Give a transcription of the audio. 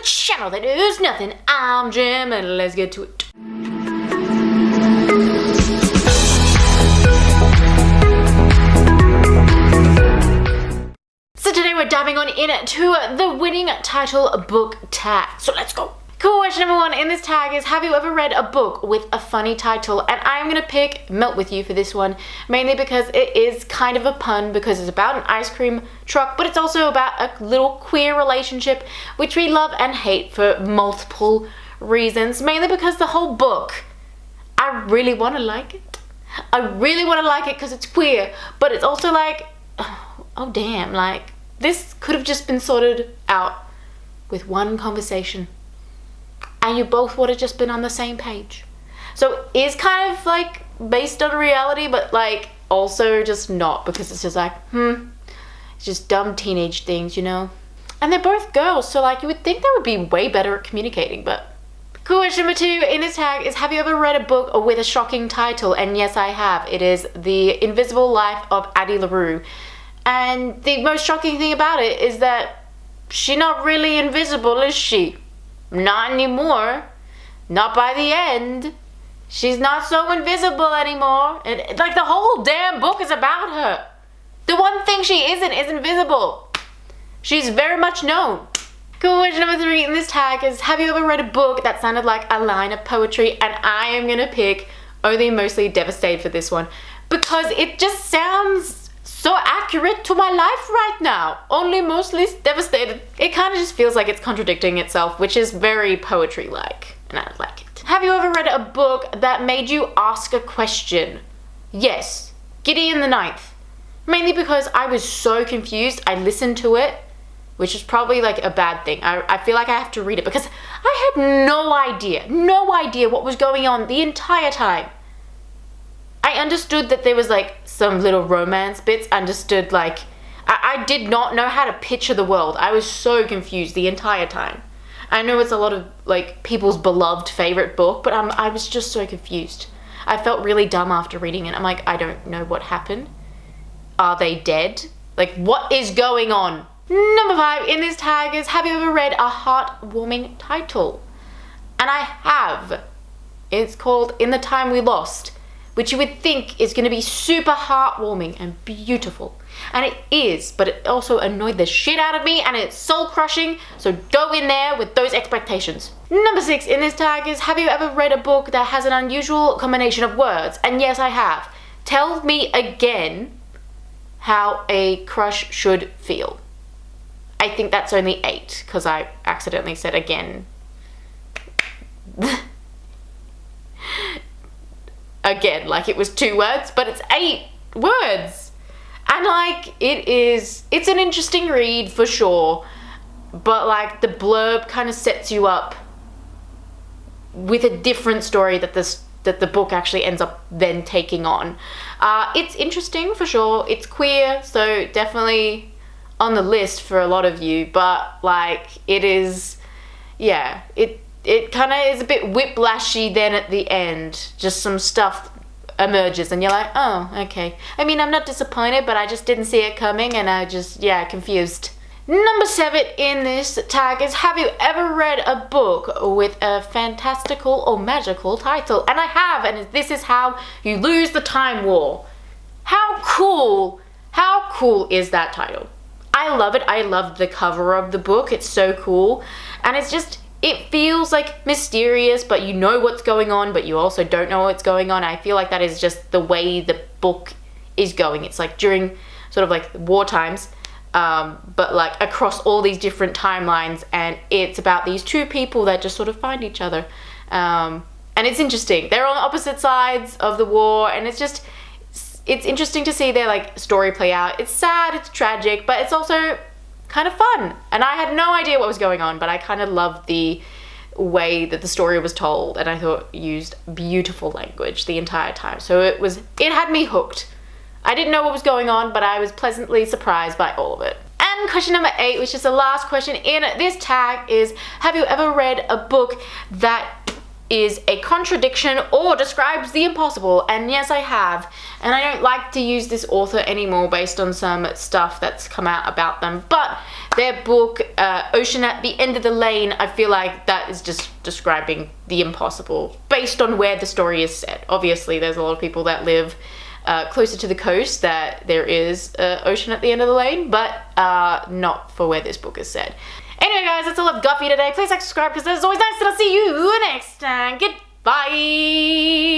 channel that is nothing. I'm Jim, and let's get to it. So today we're diving on into the winning title book tag. So let's go. Question number 1 in this tag is, have you ever read a book with a funny title? And I'm gonna pick Melt With You for this one, mainly because it is kind of a pun, because it's about an ice cream truck, but it's also about a little queer relationship, which we love and hate for multiple reasons, mainly because the whole book, I really want to like it. I really want to like it because it's queer, but it's also like, oh damn, like this could have just been sorted out with one conversation. And you both would have just been on the same page. So it's kind of like based on reality, but like also just not, because it's just like, it's just dumb teenage things, you know? And they're both girls, so like you would think they would be way better at communicating, but. Question number 2 in this tag is, have you ever read a book with a shocking title? And yes, I have. It is The Invisible Life of Addie LaRue. And the most shocking thing about it is that she's not really invisible, is she? Not anymore. Not by the end. She's not so invisible anymore. And like the whole damn book is about her. The one thing she isn't is invisible. She's very much known. Question number 3 in this tag is, have you ever read a book that sounded like a line of poetry? And I am gonna pick Only Mostly Devastated for this one, because it just sounds so accurate to my life right now. Only mostly devastated. It kind of just feels like it's contradicting itself, which is very poetry-like, and I like it. Have you ever read a book that made you ask a question? Yes, Gideon the Ninth. Mainly because I was so confused. I listened to it, which is probably like a bad thing. I feel like I have to read it because I had no idea what was going on the entire time. I understood that there was like some little romance bits, understood like, I did not know how to picture the world. I was so confused the entire time. I know it's a lot of like people's beloved favorite book, but I was just so confused. I felt really dumb after reading it. I'm like, I don't know what happened. Are they dead? Like, what is going on? Number 5 in this tag is, have you ever read a heartwarming title? And I have. It's called In the Time We Lost, which you would think is going to be super heartwarming and beautiful. And it is, but it also annoyed the shit out of me, and it's soul crushing, so go in there with those expectations. Number 6 in this tag is, have you ever read a book that has an unusual combination of words? And yes, I have. Tell me again how a crush should feel. I think that's only 8, because I accidentally said again. Again, like it was 2 words, but it's 8 words. And like, it's an interesting read for sure, but like the blurb kind of sets you up with a different story that the book actually ends up then taking on. It's interesting for sure. It's queer, so definitely on the list for a lot of you, but like it is, yeah, it kind of is a bit whiplashy then at the end. Just some stuff emerges and you're like, oh, okay. I mean, I'm not disappointed, but I just didn't see it coming, and I just, yeah, confused. Number 7 in this tag is, have you ever read a book with a fantastical or magical title? And I have, and this is How You Lose the Time War. How cool is that title? I love it. I love the cover of the book. It's so cool. And it's just, it feels like mysterious, but you know what's going on, but you also don't know what's going on. I feel like that is just the way the book is going. It's like during sort of like war times, but like across all these different timelines, and it's about these 2 people that just sort of find each other. And it's interesting. They're on opposite sides of the war, and it's interesting to see their like story play out. It's sad, it's tragic, but it's also kind of fun. And I had no idea what was going on, but I kind of loved the way that the story was told, and I thought it used beautiful language the entire time. So it had me hooked. I didn't know what was going on, but I was pleasantly surprised by all of it. And question number 8, which is the last question in this tag, is, have you ever read a book that is a contradiction or describes the impossible, and yes, I have, and I don't like to use this author anymore based on some stuff that's come out about them, but their book, Ocean at the End of the Lane, I feel like that is just describing the impossible based on where the story is set. Obviously, there's a lot of people that live closer to the coast that there is ocean at the end of the lane, but not for where this book is set. Anyway guys, that's all I've got for you today. Please like, subscribe, because it's always nice, and I'll see you next time. Goodbye!